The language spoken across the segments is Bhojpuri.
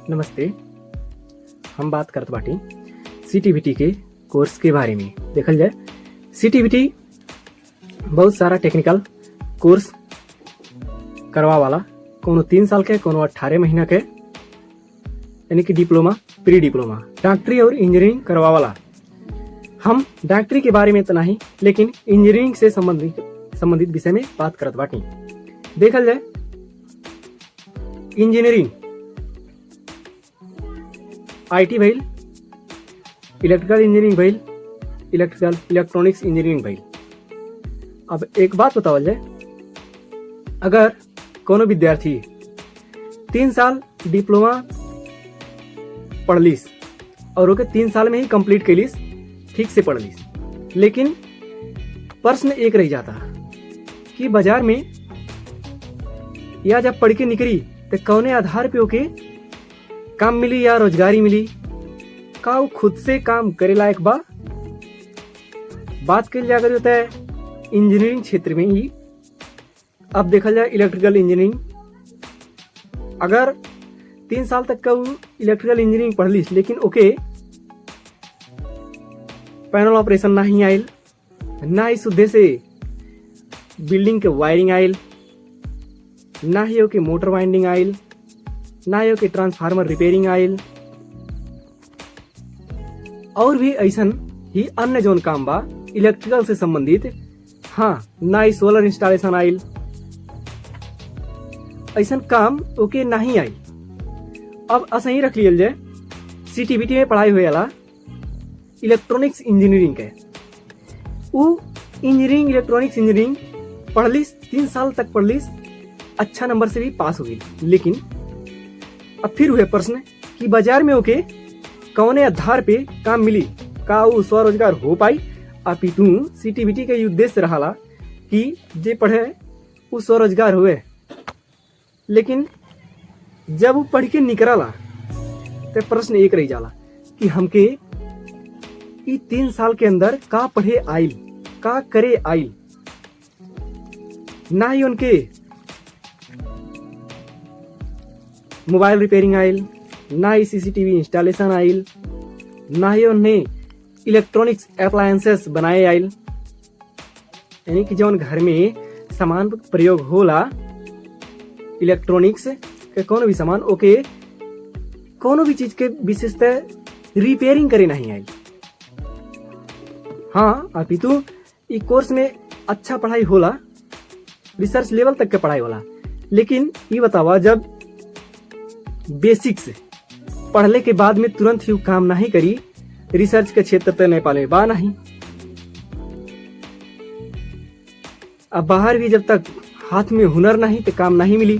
नमस्ते। हम बात करत बाटी सीटीबीटी के कोर्स के बारे में। देखल जाए सीटीबीटी बहुत सारा टेक्निकल कोर्स करवा वाला, कोनो 3 साल के, कोनो 18 महीना के, यानी कि डिप्लोमा, प्री डिप्लोमा, डॉक्टरी और इंजीनियरिंग करवा वाला। हम डॉक्टरी के बारे में तो नहीं, लेकिन इंजीनियरिंग से संबंधित विषय में बात करत बाटी। देखल जाए इंजीनियरिंग आईटी भइल, इलेक्ट्रिकल इंजीनियरिंग भइल, इलेक्ट्रॉनिक्स इंजीनियरिंग भइल। अब एक बात बतावल जाए, अगर कोनो विद्यार्थी 3 साल डिप्लोमा पढ़लिस और ओके 3 साल में ही कंप्लीट कैलिस, ठीक से पढ़लिस, लेकिन प्रश्न एक रह जाता कि बाजार में या जब पढ़ के निकली तो कौने आधार पे ओके काम मिली या रोजगारी मिली, का वो खुद से काम करे लायक बा। बात कल जाकर होता है इंजीनियरिंग क्षेत्र में ही। अब देखा जाए इलेक्ट्रिकल इंजीनियरिंग, अगर 3 साल तक का वो इलेक्ट्रिकल इंजीनियरिंग पढ़ ली, लेकिन ओके पैनल ऑपरेशन नहीं आयल, ना ही शुद्धे से बिल्डिंग के वायरिंग आयल, ना ही ओके मोटर वाइंडिंग आयल, ना ही ओके ट्रांसफार्मर रिपेयरिंग आयल, और भी ऐसन ही अन्य जोन काम बा इलेक्ट्रिकल से संबंधित। हाँ, ना ही सोलर इंस्टॉलेशन आयल, ऐसन काम ओके नहीं आई। अब ऐसा ही रख लियल जाए सीटीबीटी में पढ़ाई हुए वाला इलेक्ट्रॉनिक्स इंजीनियरिंग के, वो इंजीनियरिंग इलेक्ट्रॉनिक्स इंजीनियरिंग पढ़लिस, 3 साल तक पढ़लिस, अच्छा नंबर से भी पास हो गई, लेकिन अब फिर हुए प्रश्न कि बाजार में ओके कौने आधार पे काम मिली, का वो स्वरोजगार हो पाई। अपितु सीटीबीटी के उद्देश्य रहा कि जे पढ़े वो स्वरोजगार हुए, लेकिन जब वो पढ़ के निकला तो प्रश्न एक रह जाला कि हमके ई 3 साल के अंदर का पढ़े आइल, का करे आइल। ना ही उनके मोबाइल रिपेयरिंग आइल, ना ही सीसीटीवी इंस्टॉलेशन आइल, ना ही उन्हें इलेक्ट्रॉनिक्स अप्लायंसेस बनाए आइल, यानी कि जौन घर में सामान प्रयोग होला इलेक्ट्रॉनिक्स के कोनो भी सामान, ओके कोनो भी चीज के विशेषतः रिपेयरिंग करे नहीं आइल। हाँ, अपितु ई कोर्स में अच्छा पढ़ाई होला, रिसर्च लेवल तक के पढ़ाई होला, लेकिन ये बतावा जब बेसिक्स पढ़ले के बाद में तुरंत ही काम नहीं करी, रिसर्च के क्षेत्र तक नहीं पाले बा नहीं। अब बाहर भी जब तक हाथ में हुनर नहीं तो काम नहीं मिली।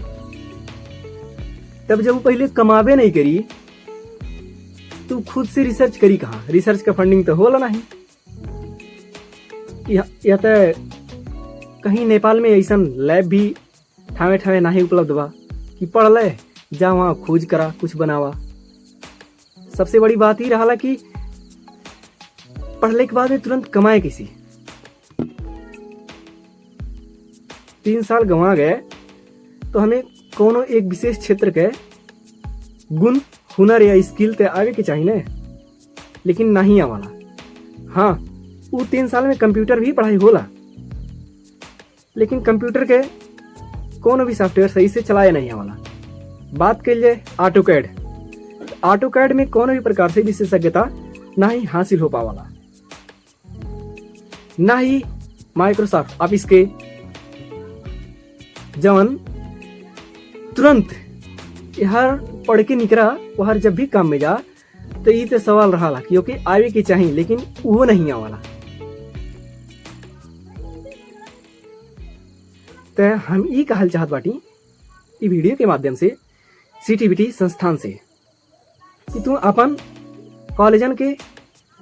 तब जब वो पहले कमावे नहीं करी तो खुद से रिसर्च करी कहाँ, रिसर्च का फंडिंग तो होला नहीं। या तो कहीं नेपाल में ऐसा लैब भी ठावे ठावे नहीं उपलब्ध बा कि पढ़ ले जा वहां खोज करा, कुछ बनावा। सबसे बड़ी बात ही रहा कि पढ़ने के बाद में तुरंत कमाए किसी। 3 साल गंवा गए तो हमें कोनो एक विशेष क्षेत्र के गुण, हुनर या स्किल ते आवे के चाहिए ना, लेकिन नहीं आवाला। हाँ, वो 3 साल में कंप्यूटर भी पढ़ाई होला, लेकिन कंप्यूटर के कोनो भी सॉफ्टवेयर सही से चलाया नहीं आवाला। बात कर जाए ऑटोकैड, ऑटोकैड में कोनो भी प्रकार से विशेषज्ञता ना ही हासिल हो पावाला, ना ही माइक्रोसॉफ्ट ऑफिस के जवन तुरंत हर पढ़ के निकला वहर जब भी काम में जा तो ये तो सवाल रहा कि ओके आवे के चाहिए, लेकिन वो नहीं आवाला। तो हम ये कहल चाहत बाटी ई वीडियो के माध्यम से सीटीबीटी संस्थान से कि तू अपन कॉलेजन के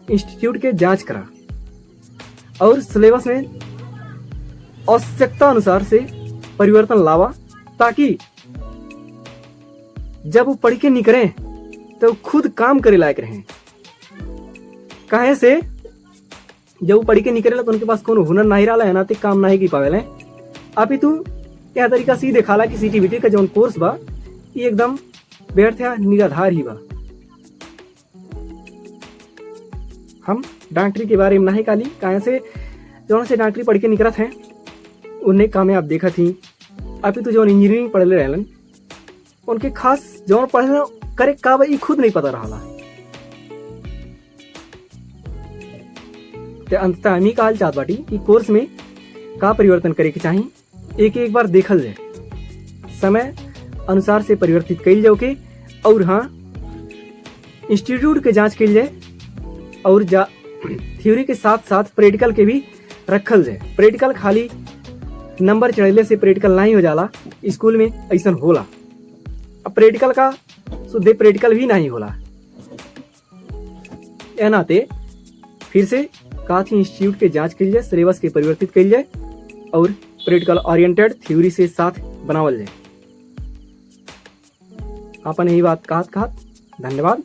इंस्टीट्यूट के जांच करा और सिलेबस में आवश्यकता अनुसार से परिवर्तन लावा, ताकि जब वो पढ़ के निकले तो खुद काम करे लायक रहे। काहे से जब वो पढ़ के निकले तो उनके पास कोनो हुनर नहीं रहा है ना, तो काम नहीं की पावे। अभी तू यह तरीका से देखा कि सीटीबीटी का जो कोर्स बा ये एकदम व्यर्थ या निराधार ही बा। हम डॉक्टरी के बारे में नहीं काली कहाँ से जौन से डॉक्टरी पढ़ के निकलत हैं उन्हें कामयाब देखा थी। अभी तो जौन इंजीनियरिंग पढ़ले रहलन उनके खास जौन पढ़ना करे का बा खुद नहीं पता रहा। ते अंततः हम ही कहल चाहत बाटी कि कोर्स में का परिवर्तन करे के चाहिए एक बार देखल जाए, समय अनुसार से परिवर्तित कइल जाओ के, और हाँ इंस्टीट्यूट के जांच कइल जाए और थ्योरी के साथ साथ प्रैक्टिकल के भी रखल जाए। प्रैक्टिकल खाली नंबर चढ़ेले से प्रैक्टिकल नहीं हो जाला, स्कूल में ऐसा होला। अब प्रैक्टिकल का शुद्ध प्रैक्टिकल भी नहीं होला। ए नाते फिर से काथी इंस्टीट्यूट के जांच कइल जाए, सिलेबस के परिवर्तित कइल जाए और प्रैक्टिकल ओरिएंटेड थ्योरी से साथ बनावल जाए। अपन यही बात कहत धन्यवाद।